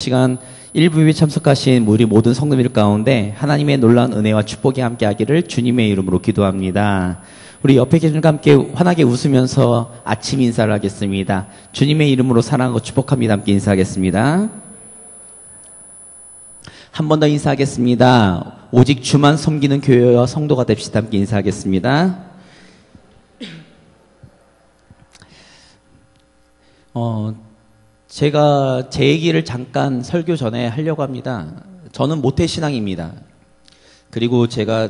시간 1부에 참석하신 우리 모든 성도들 가운데 하나님의 놀라운 은혜와 축복이 함께하기를 주님의 이름으로 기도합니다. 우리 옆에 계신 분과 함께 환하게 웃으면서 아침 인사를 하겠습니다. 주님의 이름으로 사랑하고 축복합니다. 함께 인사하겠습니다. 한 번 더 인사하겠습니다. 오직 주만 섬기는 교회와 성도가 됩시다. 함께 인사하겠습니다. 제가 제 얘기를 잠깐 설교 전에 하려고 합니다. 저는 모태신앙입니다. 그리고 제가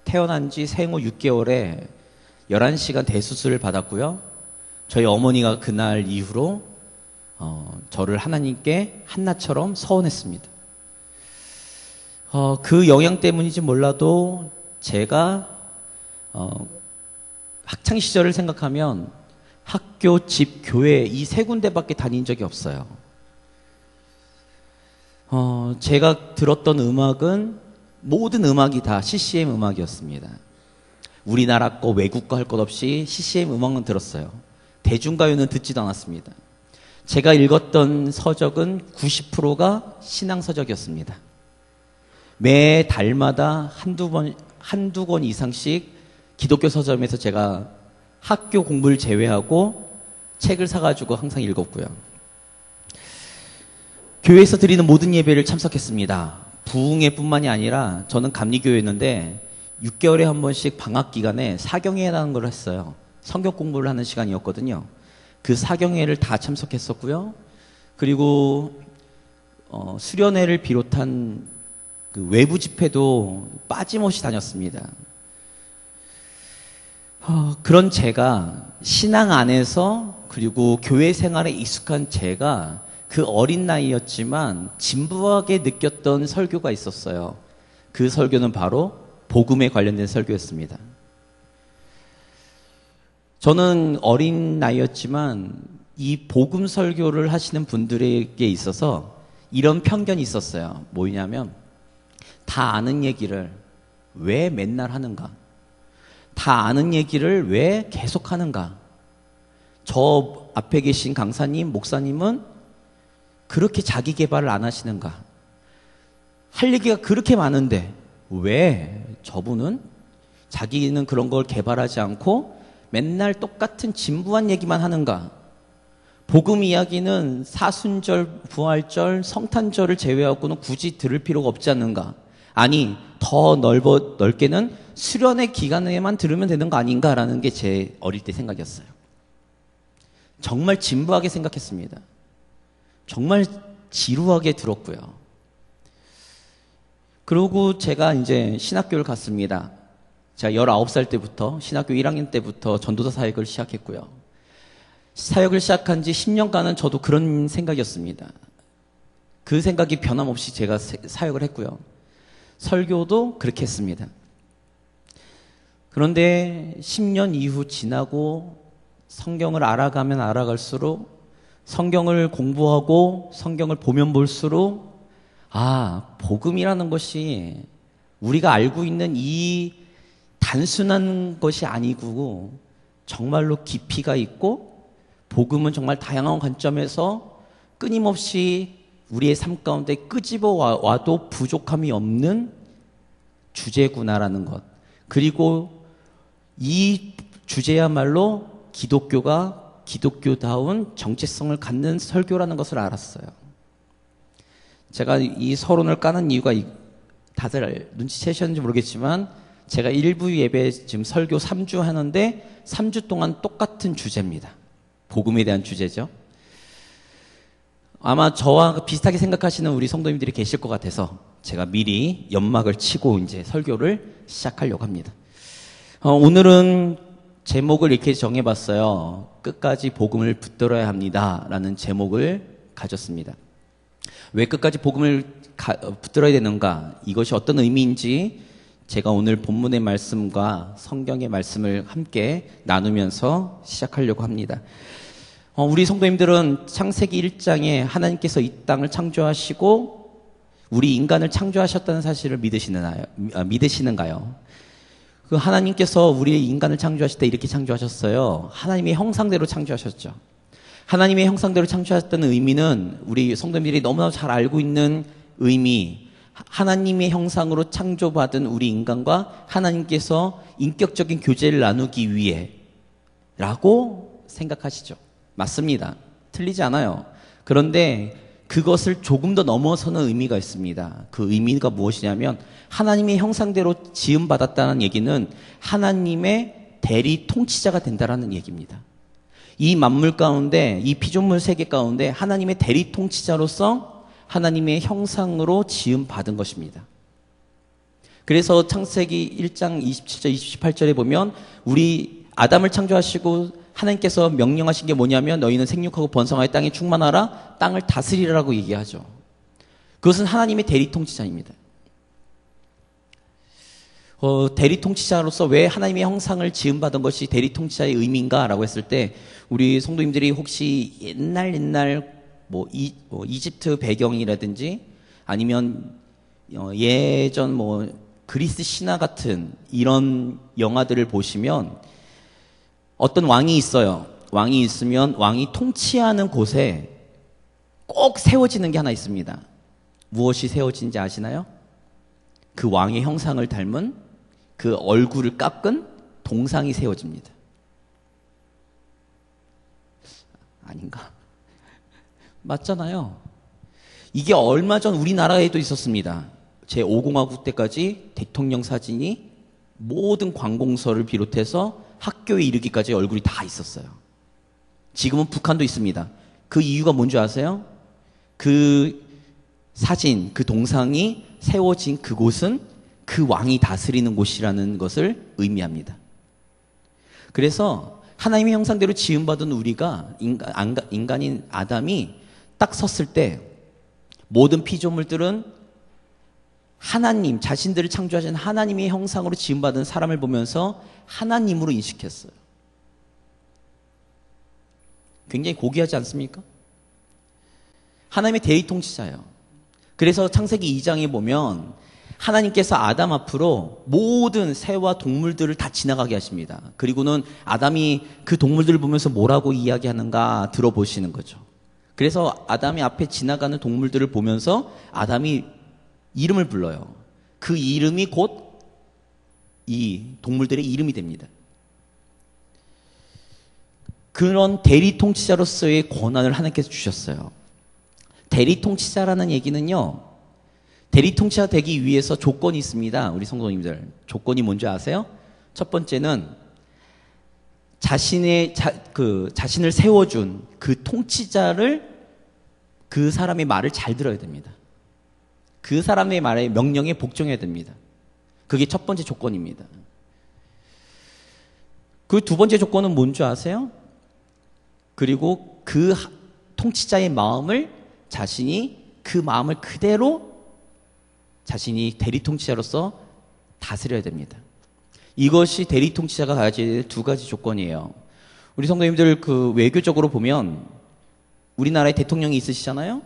태어난 지 생후 6개월에 11시간 대수술을 받았고요. 저희 어머니가 그날 이후로 저를 하나님께 한나처럼 서원했습니다. 그 영향 때문인지 몰라도 제가 학창시절을 생각하면 학교, 집, 교회 이 세 군데밖에 다닌 적이 없어요. 제가 들었던 음악은 모든 음악이 다 CCM 음악이었습니다. 우리나라 거, 외국 거 할 것 없이 CCM 음악만 들었어요. 대중가요는 듣지도 않았습니다. 제가 읽었던 서적은 90%가 신앙서적이었습니다. 매 달마다 한두 권 이상씩 기독교 서점에서 제가 학교 공부를 제외하고 책을 사가지고 항상 읽었고요. 교회에서 드리는 모든 예배를 참석했습니다. 부흥회뿐만이 아니라 저는 감리교회였는데 6개월에 한 번씩 방학 기간에 사경회라는 걸 했어요. 성경 공부를 하는 시간이었거든요. 그 사경회를 다 참석했었고요. 그리고 수련회를 비롯한 그 외부 집회도 빠짐없이 다녔습니다. 그런 제가 신앙 안에서 그리고 교회 생활에 익숙한 제가 그 어린 나이였지만 진부하게 느꼈던 설교가 있었어요. 그 설교는 바로 복음에 관련된 설교였습니다. 저는 어린 나이였지만 이 복음 설교를 하시는 분들에게 있어서 이런 편견이 있었어요. 뭐냐면 다 아는 얘기를 왜 맨날 하는가? 다 아는 얘기를 왜 계속 하는가? 저 앞에 계신 강사님, 목사님은 그렇게 자기 개발을 안 하시는가? 할 얘기가 그렇게 많은데 왜 저분은 자기는 그런 걸 개발하지 않고 맨날 똑같은 진부한 얘기만 하는가? 복음 이야기는 사순절, 부활절, 성탄절을 제외하고는 굳이 들을 필요가 없지 않는가? 아니, 더 넓게는 수련의 기간에만 들으면 되는 거 아닌가라는 게 제 어릴 때 생각이었어요. 정말 진부하게 생각했습니다. 정말 지루하게 들었고요. 그리고 제가 이제 신학교를 갔습니다. 제가 19살 때부터 신학교 1학년 때부터 전도사 사역을 시작했고요. 사역을 시작한 지 10년간은 저도 그런 생각이었습니다. 그 생각이 변함없이 제가 사역을 했고요. 설교도 그렇게 했습니다. 그런데 10년 이후 지나고 성경을 알아가면 알아갈수록 성경을 공부하고 성경을 보면 볼수록 복음이라는 것이 우리가 알고 있는 이 단순한 것이 아니고 정말로 깊이가 있고 복음은 정말 다양한 관점에서 끊임없이 우리의 삶 가운데 끄집어 와도 부족함이 없는 주제구나라는 것. 그리고 이 주제야말로 기독교가 기독교다운 정체성을 갖는 설교라는 것을 알았어요. 제가 이 서론을 까는 이유가 다들 눈치채셨는지 모르겠지만 제가 1부 예배 지금 설교 3주 하는데 3주 동안 똑같은 주제입니다. 복음에 대한 주제죠. 아마 저와 비슷하게 생각하시는 우리 성도님들이 계실 것 같아서 제가 미리 연막을 치고 이제 설교를 시작하려고 합니다. 오늘은 제목을 이렇게 정해봤어요. 끝까지 복음을 붙들어야 합니다. 라는 제목을 가졌습니다. 왜 끝까지 복음을 붙들어야 되는가? 이것이 어떤 의미인지 제가 오늘 본문의 말씀과 성경의 말씀을 함께 나누면서 시작하려고 합니다. 우리 성도님들은 창세기 1장에 하나님께서 이 땅을 창조하시고 우리 인간을 창조하셨다는 사실을 믿으시는가요? 그 하나님께서 우리 인간을 창조하실 때 이렇게 창조하셨어요. 하나님의 형상대로 창조하셨죠. 하나님의 형상대로 창조하셨다는 의미는 우리 성도님들이 너무나 잘 알고 있는 의미, 하나님의 형상으로 창조받은 우리 인간과 하나님께서 인격적인 교제를 나누기 위해 라고 생각하시죠. 맞습니다. 틀리지 않아요. 그런데 그것을 조금 더 넘어서는 의미가 있습니다. 그 의미가 무엇이냐면 하나님의 형상대로 지음받았다는 얘기는 하나님의 대리 통치자가 된다라는 얘기입니다. 이 만물 가운데, 이 피조물 세계 가운데 하나님의 대리 통치자로서 하나님의 형상으로 지음받은 것입니다. 그래서 창세기 1장 27절, 28절에 보면 우리 아담을 창조하시고 하나님께서 명령하신 게 뭐냐면 너희는 생육하고 번성하여 땅에 충만하라, 땅을 다스리라고 얘기하죠. 그것은 하나님의 대리 통치자입니다. 대리 통치자로서 왜 하나님의 형상을 지음받은 것이 대리 통치자의 의미인가라고 했을 때 우리 성도님들이 혹시 옛날 뭐 이집트 배경이라든지 아니면 예전 뭐 그리스 신화 같은 이런 영화들을 보시면 어떤 왕이 있어요. 왕이 있으면 왕이 통치하는 곳에 꼭 세워지는 게 하나 있습니다. 무엇이 세워지는지 아시나요? 그 왕의 형상을 닮은 그 얼굴을 깎은 동상이 세워집니다. 아닌가? 맞잖아요. 이게 얼마 전 우리나라에도 있었습니다. 제5공화국 때까지 대통령 사진이 모든 관공서를 비롯해서 학교에 이르기까지 얼굴이 다 있었어요. 지금은 북한도 있습니다. 그 이유가 뭔지 아세요? 그 사진, 그 동상이 세워진 그곳은 그 왕이 다스리는 곳이라는 것을 의미합니다. 그래서 하나님의 형상대로 지음받은 우리가 인간인 아담이 딱 섰을 때 모든 피조물들은 하나님, 자신들을 창조하신 하나님의 형상으로 지음받은 사람을 보면서 하나님으로 인식했어요. 굉장히 고귀하지 않습니까? 하나님의 대리 통치자예요. 그래서 창세기 2장에 보면 하나님께서 아담 앞으로 모든 새와 동물들을 다 지나가게 하십니다. 그리고는 아담이 그 동물들을 보면서 뭐라고 이야기하는가 들어보시는 거죠. 그래서 아담이 앞에 지나가는 동물들을 보면서 아담이 이름을 불러요. 그 이름이 곧 이 동물들의 이름이 됩니다. 그런 대리 통치자로서의 권한을 하나님께서 주셨어요. 대리 통치자라는 얘기는요, 대리 통치자 되기 위해서 조건이 있습니다. 우리 성도님들. 조건이 뭔지 아세요? 첫 번째는 자신을 세워준 그 통치자를 그 사람의 말을 잘 들어야 됩니다. 그 사람의 말에 명령에 복종해야 됩니다. 그게 첫 번째 조건입니다. 그 두 번째 조건은 뭔지 아세요? 그리고 그 통치자의 마음을 자신이 그 마음을 그대로 자신이 대리 통치자로서 다스려야 됩니다. 이것이 대리 통치자가 가질 두 가지 조건이에요. 우리 성도님들 그 외교적으로 보면 우리나라에 대통령이 있으시잖아요?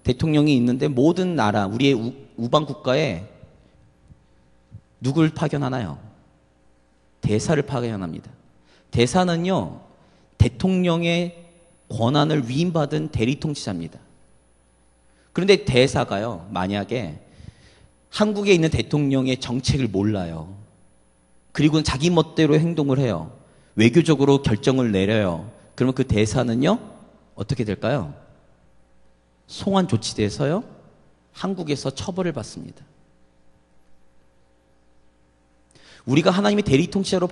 대통령이 있는데 모든 나라, 우리의 우방 국가에 누굴 파견하나요? 대사를 파견합니다. 대사는요, 대통령의 권한을 위임받은 대리 통치자입니다. 그런데 대사가요, 만약에 한국에 있는 대통령의 정책을 몰라요. 그리고 자기 멋대로 행동을 해요. 외교적으로 결정을 내려요. 그러면 그 대사는요, 어떻게 될까요? 송환 조치돼서요, 한국에서 처벌을 받습니다. 우리가 하나님의 대리 통치자로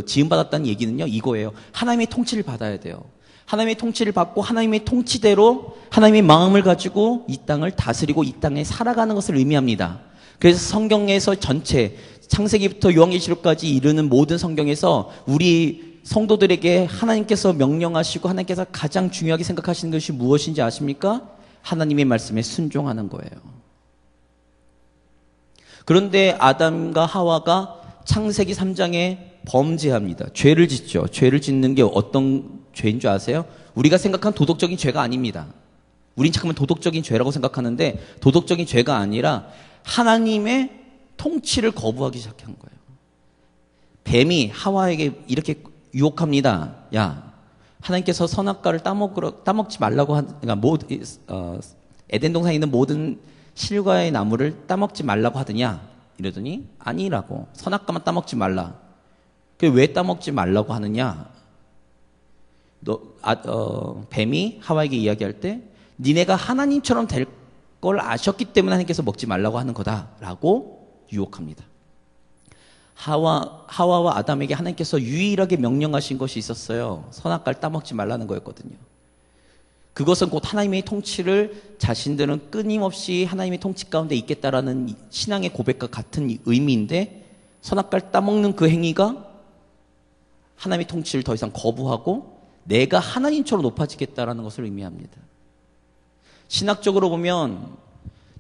지음받았다는 얘기는요, 이거예요. 하나님의 통치를 받아야 돼요. 하나님의 통치를 받고 하나님의 통치대로 하나님의 마음을 가지고 이 땅을 다스리고 이 땅에 살아가는 것을 의미합니다. 그래서 성경에서 전체 창세기부터 요한계시록까지 이르는 모든 성경에서 우리 성도들에게 하나님께서 명령하시고 하나님께서 가장 중요하게 생각하시는 것이 무엇인지 아십니까? 하나님의 말씀에 순종하는 거예요. 그런데 아담과 하와가 창세기 3장에 범죄합니다. 죄를 짓죠. 죄를 짓는 게 어떤 죄인 줄 아세요? 우리가 생각한 도덕적인 죄가 아닙니다. 우린 잠깐만 도덕적인 죄라고 생각하는데 도덕적인 죄가 아니라 하나님의 통치를 거부하기 시작한 거예요. 뱀이 하와에게 이렇게 유혹합니다. 야, 하나님께서 선악과를 따먹지 말라고 에덴 동산에 있는 모든 실과의 나무를 따먹지 말라고 하더냐? 이러더니 아니라고. 선악과만 따먹지 말라. 그게 왜 따먹지 말라고 하느냐? 뱀이 하와에게 이야기할 때 니네가 하나님처럼 될 걸 아셨기 때문에 하나님께서 먹지 말라고 하는 거다라고 유혹합니다. 하와와 아담에게 하나님께서 유일하게 명령하신 것이 있었어요. 선악과를 따먹지 말라는 거였거든요. 그것은 곧 하나님의 통치를 자신들은 끊임없이 하나님의 통치 가운데 있겠다라는 신앙의 고백과 같은 의미인데, 선악과를 따먹는 그 행위가 하나님의 통치를 더 이상 거부하고 내가 하나님처럼 높아지겠다라는 것을 의미합니다. 신학적으로 보면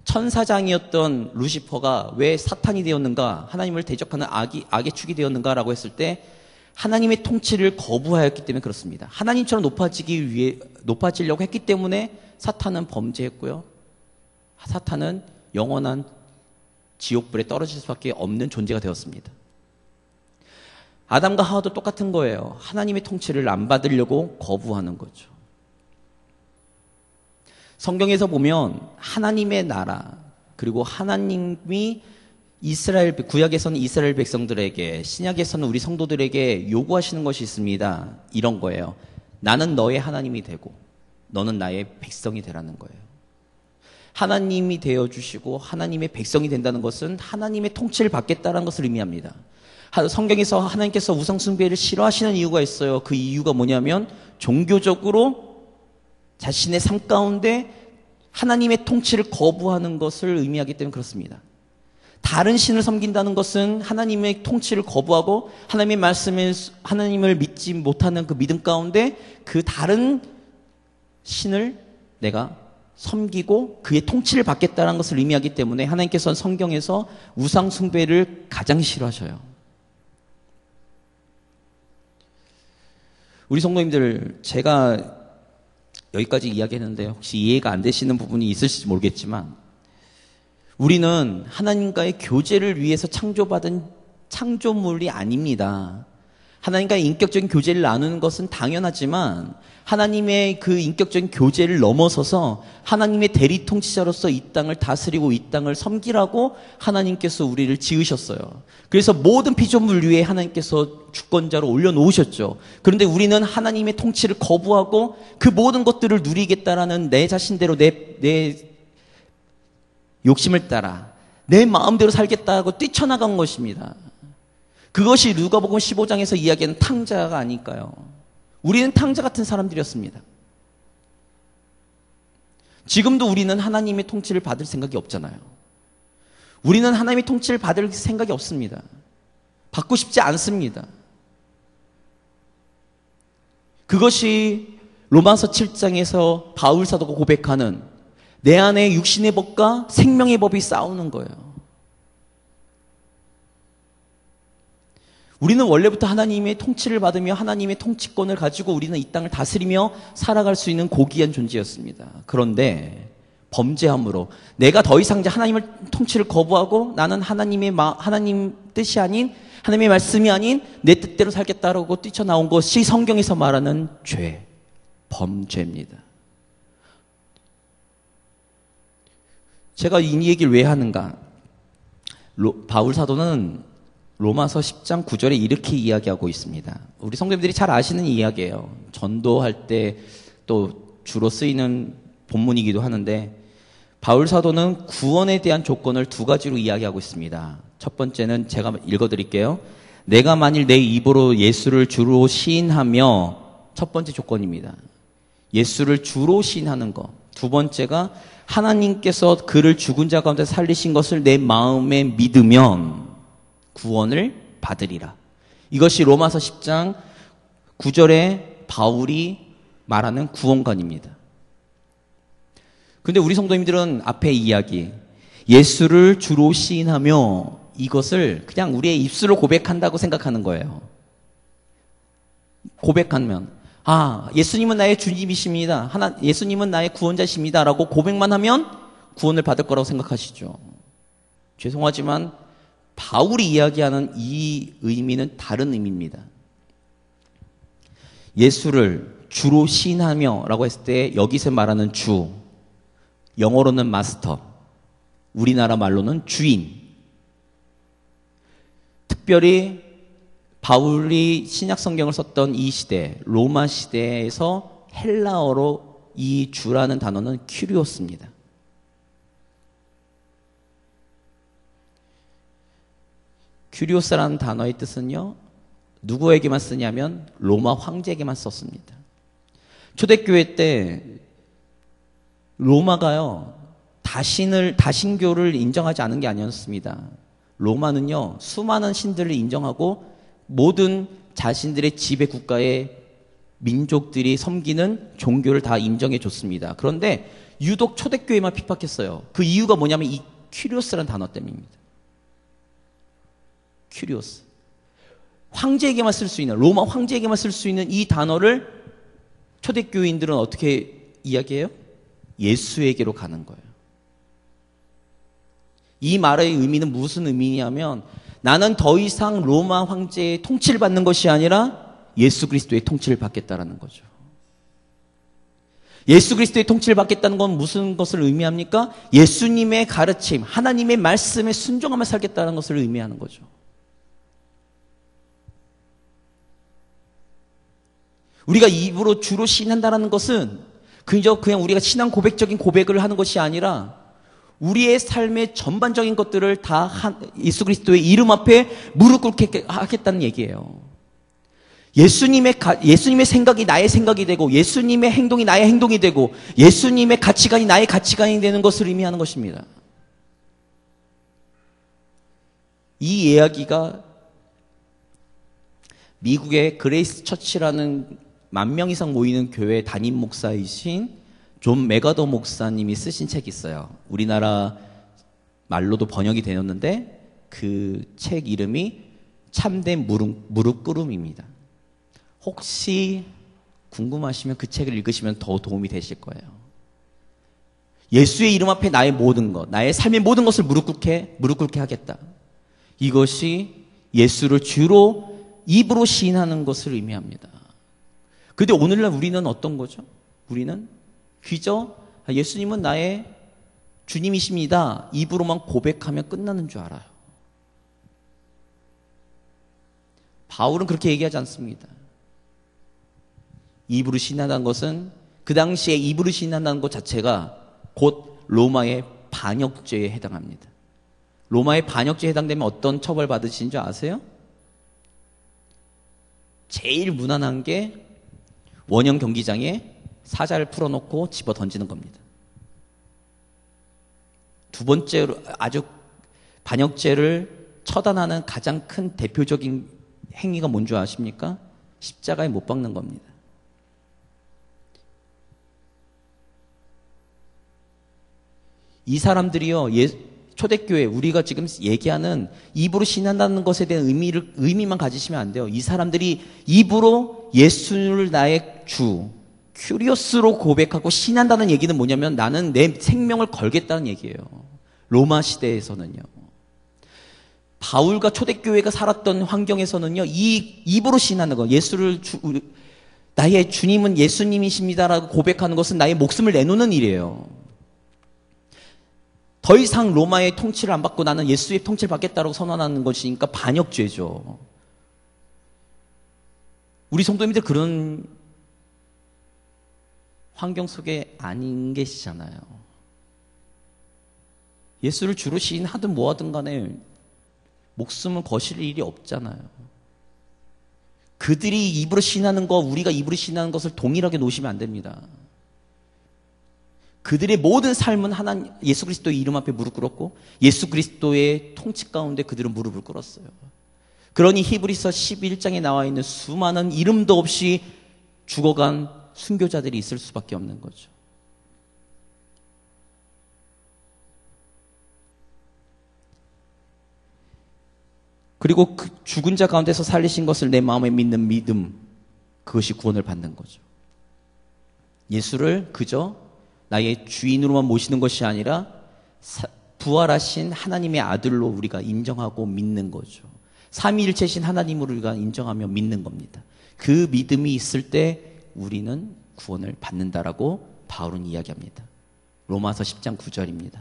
천사장이었던 루시퍼가 왜 사탄이 되었는가, 하나님을 대적하는 악의 축이 되었는가라고 했을 때 하나님의 통치를 거부하였기 때문에 그렇습니다. 하나님처럼 높아지려고 했기 때문에 사탄은 범죄했고요. 사탄은 영원한 지옥불에 떨어질 수밖에 없는 존재가 되었습니다. 아담과 하와도 똑같은 거예요. 하나님의 통치를 안 받으려고 거부하는 거죠. 성경에서 보면 하나님의 나라, 그리고 하나님이 구약에서는 이스라엘 백성들에게, 신약에서는 우리 성도들에게 요구하시는 것이 있습니다. 이런 거예요. 나는 너의 하나님이 되고 너는 나의 백성이 되라는 거예요. 하나님이 되어주시고 하나님의 백성이 된다는 것은 하나님의 통치를 받겠다는 것을 의미합니다. 성경에서 하나님께서 우상숭배를 싫어하시는 이유가 있어요. 그 이유가 뭐냐면 종교적으로 자신의 삶 가운데 하나님의 통치를 거부하는 것을 의미하기 때문에 그렇습니다. 다른 신을 섬긴다는 것은 하나님의 통치를 거부하고 하나님을 믿지 못하는 그 믿음 가운데 그 다른 신을 내가 섬기고 그의 통치를 받겠다는 것을 의미하기 때문에 하나님께서는 성경에서 우상 숭배를 가장 싫어하셔요. 우리 성도님들, 제가 여기까지 이야기했는데 혹시 이해가 안 되시는 부분이 있으실지 모르겠지만, 우리는 하나님과의 교제를 위해서 창조받은 창조물이 아닙니다. 하나님과의 인격적인 교제를 나누는 것은 당연하지만 하나님의 그 인격적인 교제를 넘어서서 하나님의 대리 통치자로서 이 땅을 다스리고 이 땅을 섬기라고 하나님께서 우리를 지으셨어요. 그래서 모든 피조물 위에 하나님께서 주권자로 올려놓으셨죠. 그런데 우리는 하나님의 통치를 거부하고 그 모든 것들을 누리겠다라는 내 자신대로 내 욕심을 따라 내 마음대로 살겠다고 뛰쳐나간 것입니다. 그것이 누가복음 15장에서 이야기하는 탕자가 아닐까요? 우리는 탕자 같은 사람들이었습니다. 지금도 우리는 하나님의 통치를 받을 생각이 없잖아요. 우리는 하나님의 통치를 받을 생각이 없습니다. 받고 싶지 않습니다. 그것이 로마서 7장에서 바울 사도가 고백하는 내 안에 육신의 법과 생명의 법이 싸우는 거예요. 우리는 원래부터 하나님의 통치를 받으며 하나님의 통치권을 가지고 우리는 이 땅을 다스리며 살아갈 수 있는 고귀한 존재였습니다. 그런데 범죄함으로 내가 더 이상 하나님의 통치를 거부하고 나는 하나님 뜻이 아닌, 하나님의 말씀이 아닌 내 뜻대로 살겠다라고 뛰쳐나온 것이 성경에서 말하는 죄, 범죄입니다. 제가 이 얘기를 왜 하는가? 바울 사도는 로마서 10장 9절에 이렇게 이야기하고 있습니다. 우리 성도님들이 잘 아시는 이야기예요. 전도할 때 또 주로 쓰이는 본문이기도 하는데, 바울 사도는 구원에 대한 조건을 두 가지로 이야기하고 있습니다. 첫 번째는 제가 읽어드릴게요. 내가 만일 내 입으로 예수를 주로 시인하며, 첫 번째 조건입니다. 예수를 주로 시인하는 것. 두 번째가 하나님께서 그를 죽은 자 가운데 살리신 것을 내 마음에 믿으면 구원을 받으리라. 이것이 로마서 10장 9절에 바울이 말하는 구원관입니다. 근데 우리 성도님들은 앞에 이야기, 예수를 주로 시인하며, 이것을 그냥 우리의 입술로 고백한다고 생각하는 거예요. 고백하면, 예수님은 나의 주님이십니다. 예수님은 나의 구원자십니다. 라고 고백만 하면 구원을 받을 거라고 생각하시죠. 죄송하지만 바울이 이야기하는 이 의미는 다른 의미입니다. 예수를 주로 시인하며 라고 했을 때 여기서 말하는 주, 영어로는 마스터, 우리나라 말로는 주인. 특별히 바울이 신약 성경을 썼던 이 시대, 로마 시대에서 헬라어로 이 주라는 단어는 큐리오스입니다. 큐리오스라는 단어의 뜻은요, 누구에게만 쓰냐면 로마 황제에게만 썼습니다. 초대교회 때 로마가요, 다신교를 인정하지 않은 게 아니었습니다. 로마는요, 수많은 신들을 인정하고 모든 자신들의 지배 국가의 민족들이 섬기는 종교를 다 인정해 줬습니다. 그런데 유독 초대교회만 핍박했어요. 그 이유가 뭐냐면 이 큐리오스라는 단어 때문입니다. 큐리오스. 황제에게만 쓸 수 있는, 로마 황제에게만 쓸 수 있는 이 단어를 초대교인들은 어떻게 이야기해요? 예수에게로 가는 거예요. 이 말의 의미는 무슨 의미냐면 나는 더 이상 로마 황제의 통치를 받는 것이 아니라 예수 그리스도의 통치를 받겠다라는 거죠. 예수 그리스도의 통치를 받겠다는 건 무슨 것을 의미합니까? 예수님의 가르침, 하나님의 말씀에 순종하며 살겠다는 것을 의미하는 거죠. 우리가 입으로 주로 시인한다는 것은 그냥 우리가 신앙 고백적인 고백을 하는 것이 아니라 우리의 삶의 전반적인 것들을 다 예수 그리스도의 이름 앞에 무릎 꿇게 하겠다는 얘기예요. 예수님의 생각이 나의 생각이 되고 예수님의 행동이 나의 행동이 되고 예수님의 가치관이 나의 가치관이 되는 것을 의미하는 것입니다. 이 이야기가 미국의 그레이스 처치라는 10,000명 이상 모이는 교회 담임 목사이신 존 메가더 목사님이 쓰신 책이 있어요. 우리나라 말로도 번역이 되었는데 그 책 이름이 참된 무릎 꿇음입니다. 혹시 궁금하시면 그 책을 읽으시면 더 도움이 되실 거예요. 예수의 이름 앞에 나의 모든 것, 나의 삶의 모든 것을 무릎 꿇게 하겠다. 이것이 예수를 주로 입으로 시인하는 것을 의미합니다. 그런데 오늘날 우리는 어떤 거죠? 우리는 그저 예수님은 나의 주님이십니다. 입으로만 고백하면 끝나는 줄 알아요. 바울은 그렇게 얘기하지 않습니다. 입으로 시인한다는 것은 그 당시에 입으로 시인한다는 것 자체가 곧 로마의 반역죄에 해당합니다. 로마의 반역죄에 해당되면 어떤 처벌 받으신 줄 아세요? 제일 무난한 게 원형 경기장에 사자를 풀어놓고 집어 던지는 겁니다. 두 번째로 아주 반역죄를 처단하는 가장 큰 대표적인 행위가 뭔지 아십니까? 십자가에 못 박는 겁니다. 이 사람들이요, 초대교회, 우리가 지금 얘기하는 입으로 신한다는 것에 대한 의미만 가지시면 안 돼요. 이 사람들이 입으로 예수를 나의 주, 큐리오스로 고백하고 신한다는 얘기는 뭐냐면 나는 내 생명을 걸겠다는 얘기예요. 로마 시대에서는요. 바울과 초대교회가 살았던 환경에서는요, 이 입으로 신하는 거, 나의 주님은 예수님이십니다라고 고백하는 것은 나의 목숨을 내놓는 일이에요. 더 이상 로마의 통치를 안 받고 나는 예수의 통치를 받겠다고 선언하는 것이니까 반역죄죠. 우리 성도님들 그런 환경 속에 아닌 계시잖아요. 예수를 주로 시인하든 뭐하든 간에 목숨을 거실 일이 없잖아요. 그들이 입으로 시인하는 거, 우리가 입으로 시인하는 것을 동일하게 놓으시면 안 됩니다. 그들의 모든 삶은 예수 그리스도의 이름 앞에 무릎 꿇었고 예수 그리스도의 통치 가운데 그들은 무릎을 꿇었어요. 그러니 히브리서 11장에 나와 있는 수많은 이름도 없이 죽어간 순교자들이 있을 수밖에 없는 거죠. 그리고 그 죽은 자 가운데서 살리신 것을 내 마음에 믿는 믿음, 그것이 구원을 받는 거죠. 예수를 그저 나의 주인으로만 모시는 것이 아니라 부활하신 하나님의 아들로 우리가 인정하고 믿는 거죠. 삼위일체신 하나님으로 우리가 인정하며 믿는 겁니다. 그 믿음이 있을 때 우리는 구원을 받는다라고 바울은 이야기합니다. 로마서 10장 9절입니다.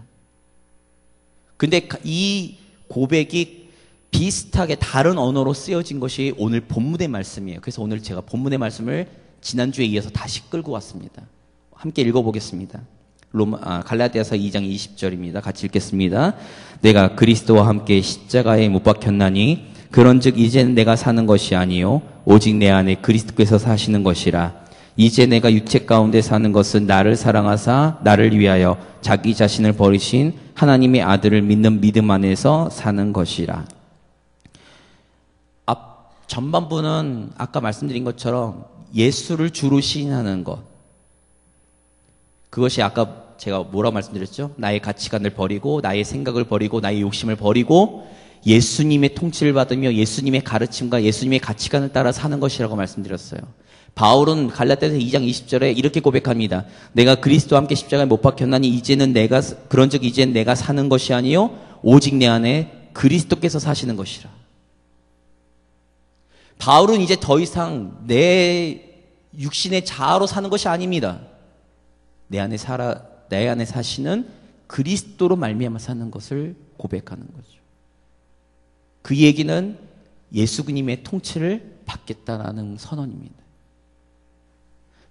근데 이 고백이 비슷하게 다른 언어로 쓰여진 것이 오늘 본문의 말씀이에요. 그래서 오늘 제가 본문의 말씀을 지난주에 이어서 다시 끌고 왔습니다. 함께 읽어보겠습니다. 갈라디아서 2장 20절입니다. 같이 읽겠습니다. 내가 그리스도와 함께 십자가에 못 박혔나니 그런즉 이제는 내가 사는 것이 아니요 오직 내 안에 그리스도께서 사시는 것이라. 이제 내가 육체 가운데 사는 것은 나를 사랑하사 나를 위하여 자기 자신을 버리신 하나님의 아들을 믿는 믿음 안에서 사는 것이라. 전반부는 아까 말씀드린 것처럼 예수를 주로 시인하는 것. 그것이 아까 제가 뭐라고 말씀드렸죠? 나의 가치관을 버리고 나의 생각을 버리고 나의 욕심을 버리고 예수님의 통치를 받으며 예수님의 가르침과 예수님의 가치관을 따라 사는 것이라고 말씀드렸어요. 바울은 갈라디아서 2장 20절에 이렇게 고백합니다. 내가 그리스도와 함께 십자가에 못 박혔나니 그런즉 이제는 내가 사는 것이 아니요 오직 내 안에 그리스도께서 사시는 것이라. 바울은 이제 더 이상 내 육신의 자아로 사는 것이 아닙니다. 내 안에 사시는 그리스도로 말미암아 사는 것을 고백하는 거죠. 그 얘기는 예수님의 통치를 받겠다라는 선언입니다.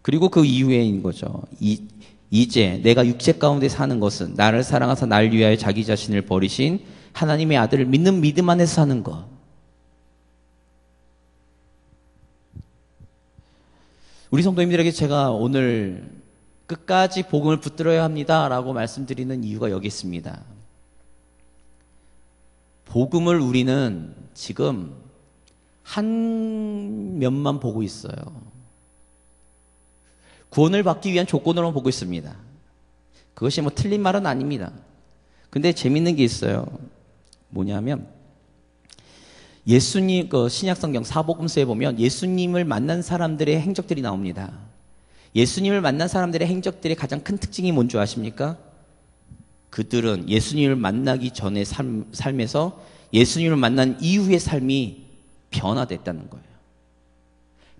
그리고 그 이후에인 거죠. 이제 내가 육체 가운데 사는 것은 나를 사랑하사 나를 위하여 자기 자신을 버리신 하나님의 아들을 믿는 믿음 안에서 사는 것. 우리 성도님들에게 제가 오늘 끝까지 복음을 붙들어야 합니다라고 말씀드리는 이유가 여기 있습니다. 복음을 우리는 지금 한 면만 보고 있어요. 구원을 받기 위한 조건으로만 보고 있습니다. 그것이 뭐 틀린 말은 아닙니다. 근데 재밌는 게 있어요. 뭐냐면 예수님 신약성경 사복음서에 보면 예수님을 만난 사람들의 행적들이 나옵니다. 예수님을 만난 사람들의 행적들의 가장 큰 특징이 뭔지 아십니까? 그들은 예수님을 만나기 전의 삶에서 예수님을 만난 이후의 삶이 변화됐다는 거예요.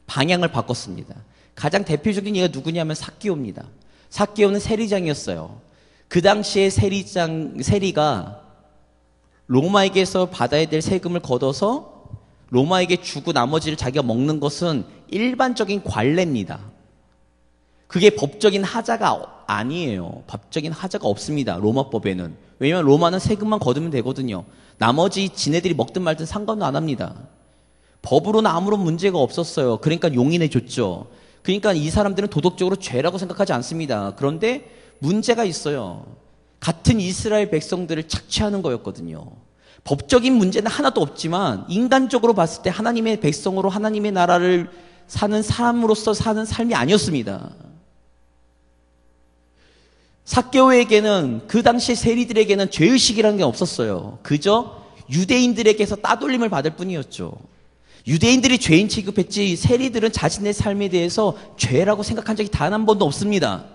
방향을 바꿨습니다. 가장 대표적인 예가 누구냐면 삭개오입니다. 삭개오는 세리장이었어요. 그 당시에 세리가 로마에게서 받아야 될 세금을 걷어서 로마에게 주고 나머지를 자기가 먹는 것은 일반적인 관례입니다. 그게 법적인 하자가 아니에요. 법적인 하자가 없습니다. 로마법에는. 왜냐하면 로마는 세금만 거두면 되거든요. 나머지 지네들이 먹든 말든 상관도 안 합니다. 법으로는 아무런 문제가 없었어요. 그러니까 용인해 줬죠. 그러니까 이 사람들은 도덕적으로 죄라고 생각하지 않습니다. 그런데 문제가 있어요. 같은 이스라엘 백성들을 착취하는 거였거든요. 법적인 문제는 하나도 없지만 인간적으로 봤을 때 하나님의 백성으로 하나님의 나라를 사는 사람으로서 사는 삶이 아니었습니다. 삭개오에게는 그 당시 세리들에게는 죄의식이라는 게 없었어요. 그저 유대인들에게서 따돌림을 받을 뿐이었죠. 유대인들이 죄인 취급했지 세리들은 자신의 삶에 대해서 죄라고 생각한 적이 단 한 번도 없습니다.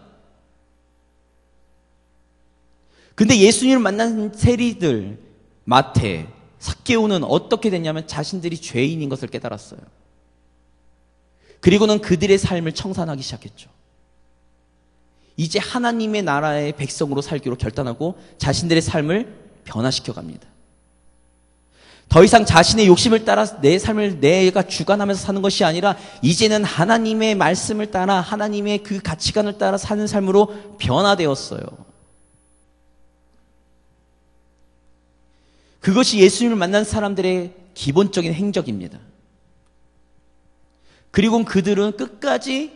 근데 예수님을 만난 세리들, 마태, 삭개오는 어떻게 됐냐면 자신들이 죄인인 것을 깨달았어요. 그리고는 그들의 삶을 청산하기 시작했죠. 이제 하나님의 나라의 백성으로 살기로 결단하고 자신들의 삶을 변화시켜 갑니다. 더 이상 자신의 욕심을 따라 내 삶을 내가 주관하면서 사는 것이 아니라 이제는 하나님의 말씀을 따라 하나님의 그 가치관을 따라 사는 삶으로 변화되었어요. 그것이 예수님을 만난 사람들의 기본적인 행적입니다. 그리고 그들은 끝까지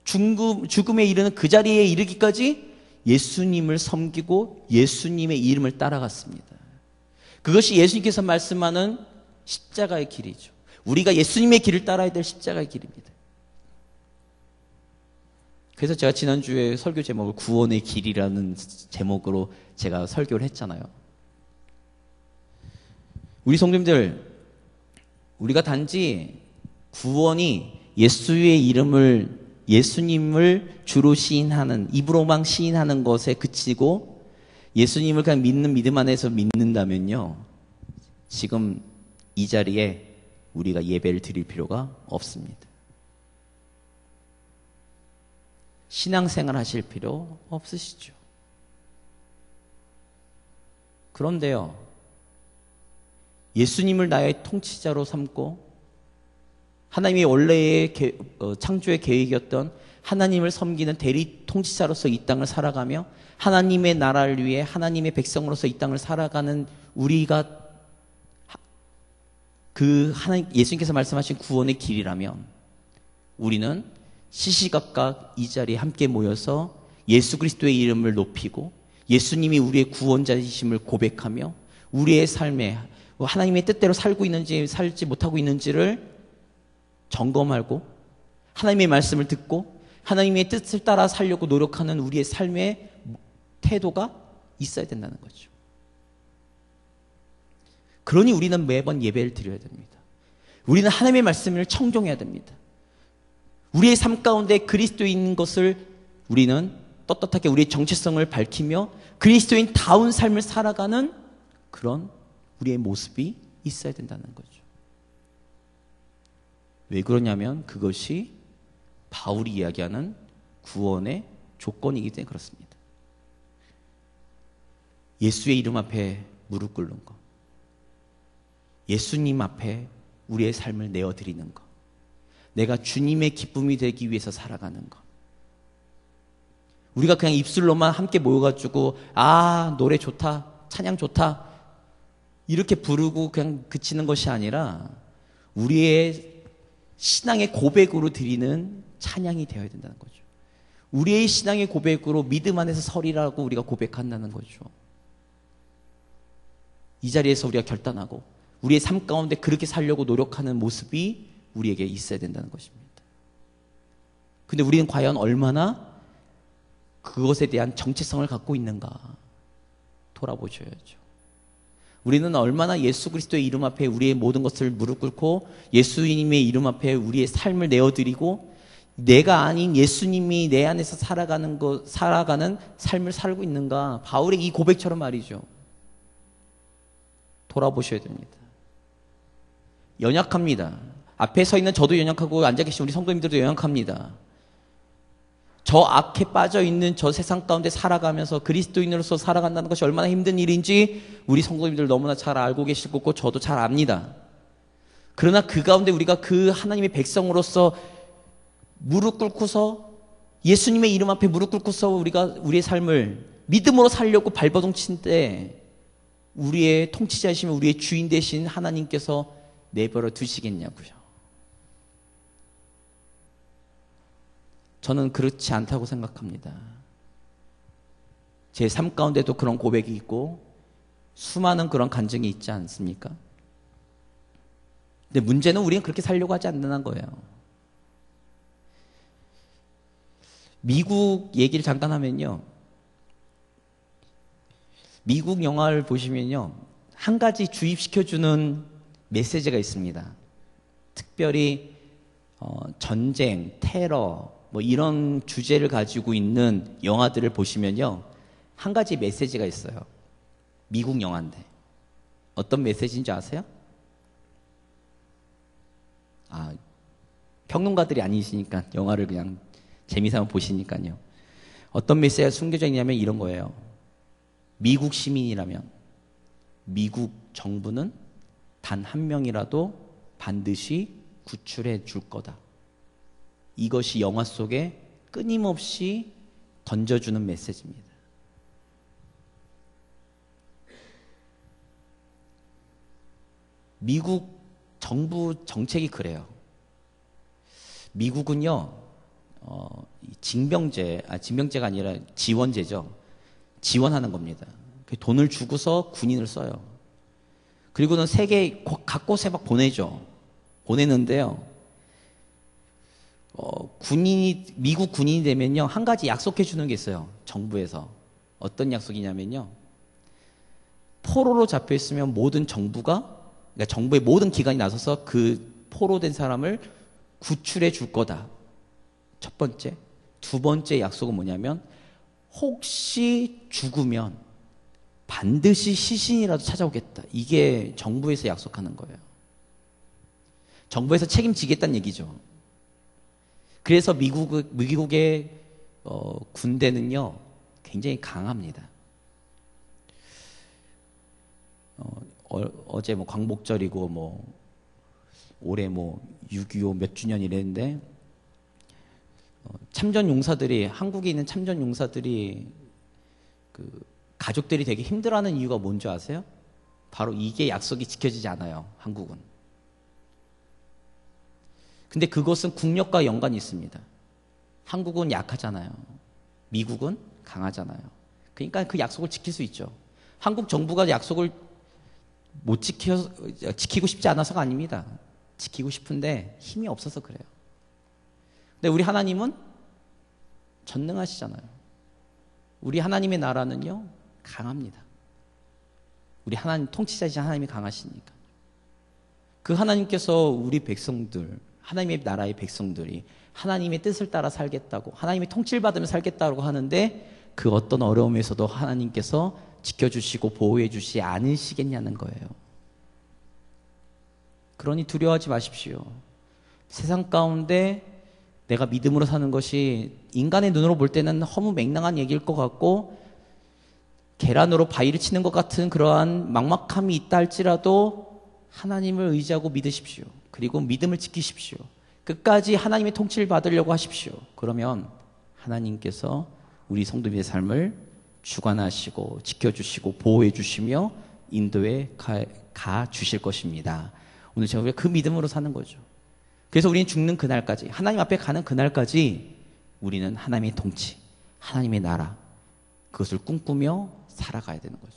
죽음에 이르는 그 자리에 이르기까지 예수님을 섬기고 예수님의 이름을 따라갔습니다. 그것이 예수님께서 말씀하는 십자가의 길이죠. 우리가 예수님의 길을 따라야 될 십자가의 길입니다. 그래서 제가 지난주에 설교 제목을 구원의 길이라는 제목으로 제가 설교를 했잖아요. 우리 성도님들, 우리가 단지 구원이 예수님을 주로 시인하는, 입으로만 시인하는 것에 그치고 예수님을 그냥 믿는 믿음 안에서 믿는다면요, 지금 이 자리에 우리가 예배를 드릴 필요가 없습니다. 신앙생활 하실 필요 없으시죠. 그런데요, 예수님을 나의 통치자로 삼고 하나님의 원래의 창조의 계획이었던 하나님을 섬기는 대리 통치자로서 이 땅을 살아가며 하나님의 나라를 위해 하나님의 백성으로서 이 땅을 살아가는 우리가 예수님께서 말씀하신 구원의 길이라면 우리는 시시각각 이 자리에 함께 모여서 예수 그리스도의 이름을 높이고 예수님이 우리의 구원자이심을 고백하며 우리의 삶에 하나님의 뜻대로 살고 있는지 살지 못하고 있는지를 점검하고 하나님의 말씀을 듣고 하나님의 뜻을 따라 살려고 노력하는 우리의 삶의 태도가 있어야 된다는 거죠. 그러니 우리는 매번 예배를 드려야 됩니다. 우리는 하나님의 말씀을 청종해야 됩니다. 우리의 삶 가운데 그리스도인 것을 우리는 떳떳하게 우리의 정체성을 밝히며 그리스도인다운 삶을 살아가는 그런 우리의 모습이 있어야 된다는 거죠. 왜 그러냐면 그것이 바울이 이야기하는 구원의 조건이기 때문에 그렇습니다. 예수의 이름 앞에 무릎 꿇는 것, 예수님 앞에 우리의 삶을 내어드리는 것, 내가 주님의 기쁨이 되기 위해서 살아가는 것. 우리가 그냥 입술로만 함께 모여가지고 노래 좋다, 찬양 좋다 이렇게 부르고 그냥 그치는 것이 아니라 우리의 신앙의 고백으로 드리는 찬양이 되어야 된다는 거죠. 우리의 신앙의 고백으로 믿음 안에서 서리라고 우리가 고백한다는 거죠. 이 자리에서 우리가 결단하고 우리의 삶 가운데 그렇게 살려고 노력하는 모습이 우리에게 있어야 된다는 것입니다. 근데 우리는 과연 얼마나 그것에 대한 정체성을 갖고 있는가 돌아보셔야죠. 우리는 얼마나 예수 그리스도의 이름 앞에 우리의 모든 것을 무릎 꿇고 예수님의 이름 앞에 우리의 삶을 내어드리고 내가 아닌 예수님이 내 안에서 살아가는 삶을 살고 있는가. 바울의 이 고백처럼 말이죠. 돌아보셔야 됩니다. 연약합니다. 앞에 서 있는 저도 연약하고 앉아 계신 우리 성도님들도 연약합니다. 저 악에 빠져 있는 저 세상 가운데 살아가면서 그리스도인으로서 살아간다는 것이 얼마나 힘든 일인지 우리 성도님들 너무나 잘 알고 계실 거고 저도 잘 압니다. 그러나 그 가운데 우리가 그 하나님의 백성으로서 무릎 꿇고서 예수님의 이름 앞에 무릎 꿇고서 우리가 우리의 삶을 믿음으로 살려고 발버둥친 때 우리의 통치자이시며 우리의 주인 되신 하나님께서 내버려 두시겠냐고요. 저는 그렇지 않다고 생각합니다. 제 삶 가운데도 그런 고백이 있고 수많은 그런 간증이 있지 않습니까? 근데 문제는 우리는 그렇게 살려고 하지 않는 거예요. 미국 얘기를 잠깐 하면요. 미국 영화를 보시면요. 한 가지 주입시켜주는 메시지가 있습니다. 특별히 전쟁, 테러 뭐 이런 주제를 가지고 있는 영화들을 보시면요. 한 가지 메시지가 있어요. 미국 영화인데. 어떤 메시지인지 아세요? 평론가들이 아니시니까 영화를 그냥 재미삼아 보시니까요. 어떤 메시지가 숨겨져 있냐면 이런 거예요. 미국 시민이라면 미국 정부는 단 한 명이라도 반드시 구출해 줄 거다. 이것이 영화 속에 끊임없이 던져주는 메시지입니다. 미국 정부 정책이 그래요. 미국은요, 징병제가 아니라 지원제죠. 지원하는 겁니다. 돈을 주고서 군인을 써요. 그리고는 세계 각곳에 막 보내죠. 보내는데요. 미국 군인이 되면요, 한 가지 약속해 주는 게 있어요. 정부에서. 어떤 약속이냐면요. 포로로 잡혀 있으면 모든 정부가, 그러니까 정부의 모든 기관이 나서서 그 포로된 사람을 구출해 줄 거다. 첫 번째. 두 번째 약속은 뭐냐면, 혹시 죽으면 반드시 시신이라도 찾아오겠다. 이게 정부에서 약속하는 거예요. 정부에서 책임지겠다는 얘기죠. 그래서 미국의 군대는요 굉장히 강합니다. 어제 뭐 광복절이고 뭐 올해 뭐 6.25 몇 주년 이랬는데 참전 용사들이 한국에 있는 참전 용사들이 그 가족들이 되게 힘들어하는 이유가 뭔지 아세요? 바로 이게 약속이 지켜지지 않아요. 한국은. 근데 그것은 국력과 연관이 있습니다. 한국은 약하잖아요. 미국은 강하잖아요. 그러니까 그 약속을 지킬 수 있죠. 한국 정부가 약속을 못 지키고 싶지 않아서가 아닙니다. 지키고 싶은데 힘이 없어서 그래요. 근데 우리 하나님은 전능하시잖아요. 우리 하나님의 나라는요 강합니다. 우리 하나님 통치자이신 하나님이 강하시니까. 그 하나님께서 우리 백성들, 하나님의 나라의 백성들이 하나님의 뜻을 따라 살겠다고, 하나님의 통치를 받으며 살겠다고 하는데 그 어떤 어려움에서도 하나님께서 지켜주시고 보호해 주시지 않으시겠냐는 거예요. 그러니 두려워하지 마십시오. 세상 가운데 내가 믿음으로 사는 것이 인간의 눈으로 볼 때는 허무맹랑한 얘기일 것 같고 계란으로 바위를 치는 것 같은 그러한 막막함이 있다 할지라도 하나님을 의지하고 믿으십시오. 그리고 믿음을 지키십시오. 끝까지 하나님의 통치를 받으려고 하십시오. 그러면 하나님께서 우리 성도님의 삶을 주관하시고 지켜주시고 보호해 주시며 인도에 가 주실 것입니다. 오늘 제가 그 믿음으로 사는 거죠. 그래서 우리는 죽는 그날까지, 하나님 앞에 가는 그날까지 우리는 하나님의 통치, 하나님의 나라, 그것을 꿈꾸며 살아가야 되는 거죠.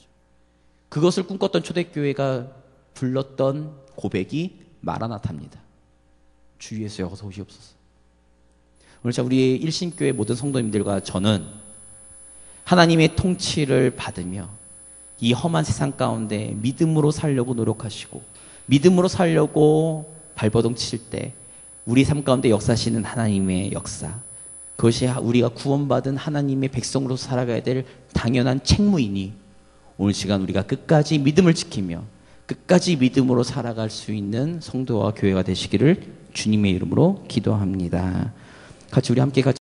그것을 꿈꿨던 초대교회가 불렀던 고백이 마라나타입니다. 주 예수여 어서 오시옵소서. 오늘 자 우리 일신교회 모든 성도님들과 저는 하나님의 통치를 받으며 이 험한 세상 가운데 믿음으로 살려고 노력하시고 믿음으로 살려고 발버둥 칠 때 우리 삶 가운데 역사하시는 하나님의 역사, 그것이 우리가 구원받은 하나님의 백성으로 살아가야 될 당연한 책무이니 오늘 시간 우리가 끝까지 믿음을 지키며 끝까지 믿음으로 살아갈 수 있는 성도와 교회가 되시기를 주님의 이름으로 기도합니다. 같이 우리 함께 같이